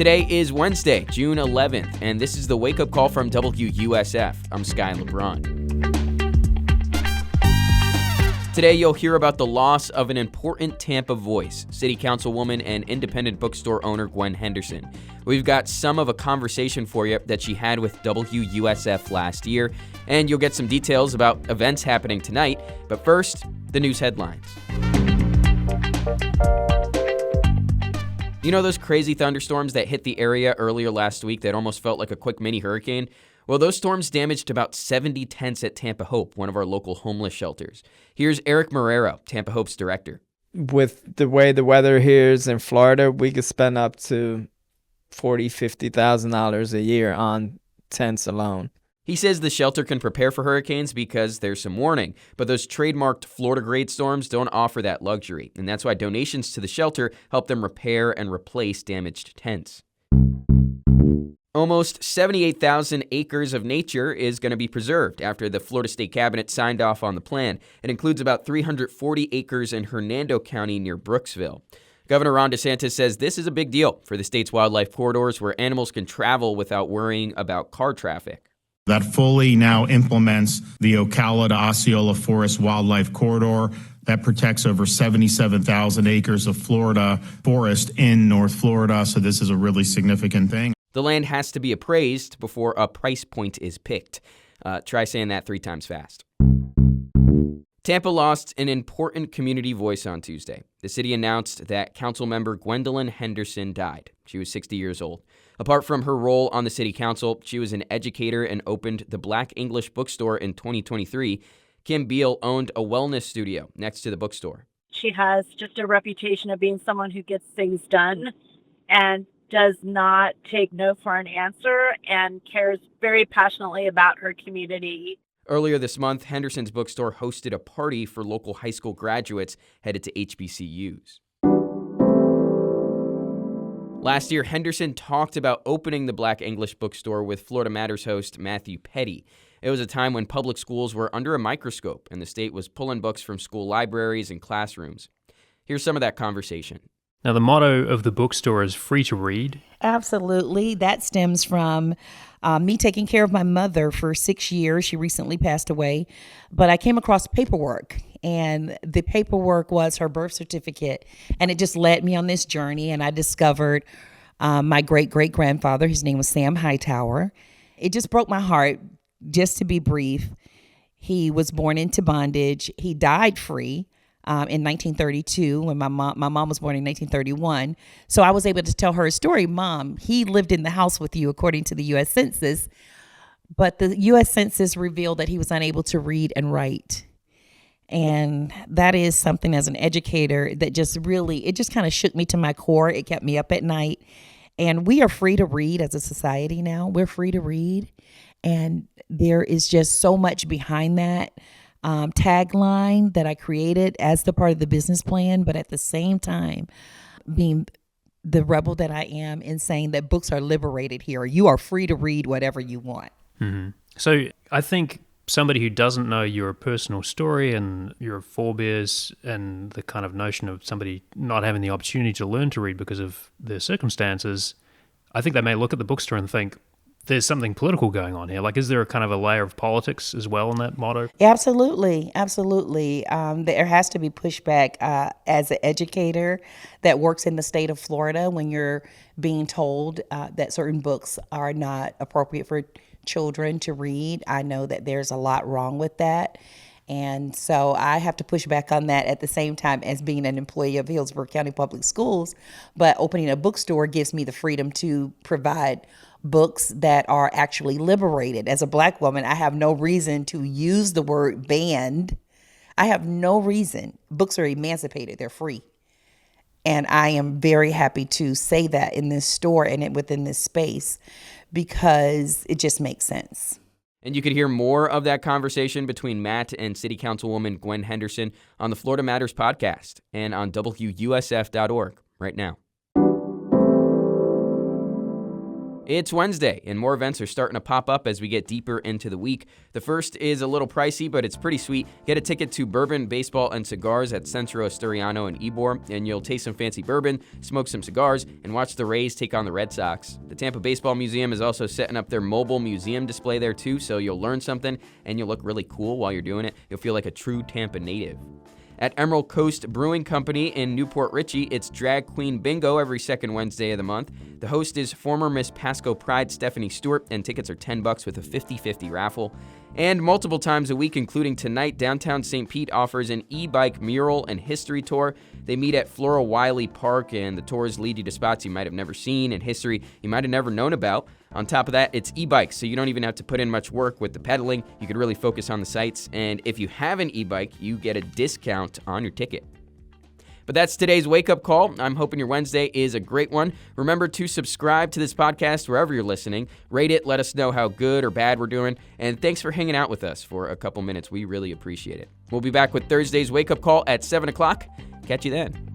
Today is Wednesday, June 11th, and this is the Wake Up Call from WUSF. I'm Sky LeBron. Today, you'll hear about the loss of an important Tampa voice, City Councilwoman and independent bookstore owner Gwen Henderson. We've got some of a conversation for you that she had with WUSF last year, and you'll get some details about events happening tonight. But first, the news headlines. You know those crazy thunderstorms that hit the area earlier last week that almost felt like a quick mini hurricane? Well, those storms damaged about 70 tents at Tampa Hope, one of our local homeless shelters. Here's Eric Marrero, Tampa Hope's director. With the way the weather here is in Florida, we could spend up to $40,000, $50,000 a year on tents alone. He says the shelter can prepare for hurricanes because there's some warning, but those trademarked Florida-grade storms don't offer that luxury, and that's why donations to the shelter help them repair and replace damaged tents. Almost 78,000 acres of nature is going to be preserved after the Florida State Cabinet signed off on the plan. It includes about 340 acres in Hernando County near Brooksville. Governor Ron DeSantis says this is a big deal for the state's wildlife corridors where animals can travel without worrying about car traffic. That fully now implements the Ocala to Osceola Forest Wildlife Corridor that protects over 77,000 acres of Florida forest in North Florida. So this is a really significant thing. The land has to be appraised before a price point is picked. Try saying that 3 times fast. Tampa lost an important community voice on Tuesday. The city announced that Councilmember Gwen Henderson died. She was 60 years old. Apart from her role on the city council, she was an educator and opened the Black English bookstore in 2023. Kim Beal owned a wellness studio next to the bookstore. She has just a reputation of being someone who gets things done and does not take no for an answer and cares very passionately about her community. Earlier this month, Henderson's bookstore hosted a party for local high school graduates headed to HBCUs. Last year, Henderson talked about opening the Black English bookstore with Florida Matters host Matthew Petty. It was a time when public schools were under a microscope and the state was pulling books from school libraries and classrooms. Here's some of that conversation. Now, the motto of the bookstore is free to read. Absolutely. That stems from me taking care of my mother for 6 years. She recently passed away, but I came across paperwork, and the paperwork was her birth certificate, and it just led me on this journey, and I discovered my great-great-grandfather. His name was Sam Hightower. It just broke my heart, just to be brief. He was born into bondage. He died free in 1932 when my mom was born in 1931. So I was able to tell her a story. Mom, he lived in the house with you according to the U.S. Census, but the U.S. Census revealed that he was unable to read and write. And that is something as an educator that just kind of shook me to my core. It kept me up at night. And we are free to read as a society now. We're free to read. And there is just so much behind that tagline that I created as the part of the business plan, but at the same time, being the rebel that I am in saying that books are liberated here. You are free to read whatever you want. Mm-hmm. So I think somebody who doesn't know your personal story and your forebears and the kind of notion of somebody not having the opportunity to learn to read because of their circumstances, I think they may look at the bookstore and think, there's something political going on here. Like, is there a kind of a layer of politics as well in that motto? Absolutely. There has to be pushback as an educator that works in the state of Florida when you're being told that certain books are not appropriate for children to read. I know that there's a lot wrong with that. And so I have to push back on that at the same time as being an employee of Hillsborough County Public Schools. But opening a bookstore gives me the freedom to provide books that are actually liberated. As a Black woman, I have no reason to use the word banned. I have no reason. Books are emancipated. They're free. And I am very happy to say that in this store and within this space because it just makes sense. And you could hear more of that conversation between Matt and City Councilwoman Gwen Henderson on the Florida Matters podcast and on WUSF.org right now. It's Wednesday, and more events are starting to pop up as we get deeper into the week. The first is a little pricey, but it's pretty sweet. Get a ticket to Bourbon, Baseball, and Cigars at Centro Asturiano in Ybor, and you'll taste some fancy bourbon, smoke some cigars, and watch the Rays take on the Red Sox. The Tampa Baseball Museum is also setting up their mobile museum display there too, so you'll learn something, and you'll look really cool while you're doing it. You'll feel like a true Tampa native. At Emerald Coast Brewing Company in Newport Richey, it's Drag Queen Bingo every second Wednesday of the month. The host is former Miss Pasco Pride Stephanie Stewart, and tickets are $10 with a 50-50 raffle. And multiple times a week, including tonight, downtown St. Pete offers an e-bike mural and history tour. They meet at Flora Wiley Park, and the tours lead you to spots you might have never seen and history you might have never known about. On top of that, it's e-bikes, so you don't even have to put in much work with the pedaling. You could really focus on the sights, and if you have an e-bike, you get a discount on your ticket. But that's today's wake-up call. I'm hoping your Wednesday is a great one. Remember to subscribe to this podcast wherever you're listening. Rate it, let us know how good or bad we're doing, and thanks for hanging out with us for a couple minutes. We really appreciate it. We'll be back with Thursday's wake-up call at 7 o'clock. Catch you then.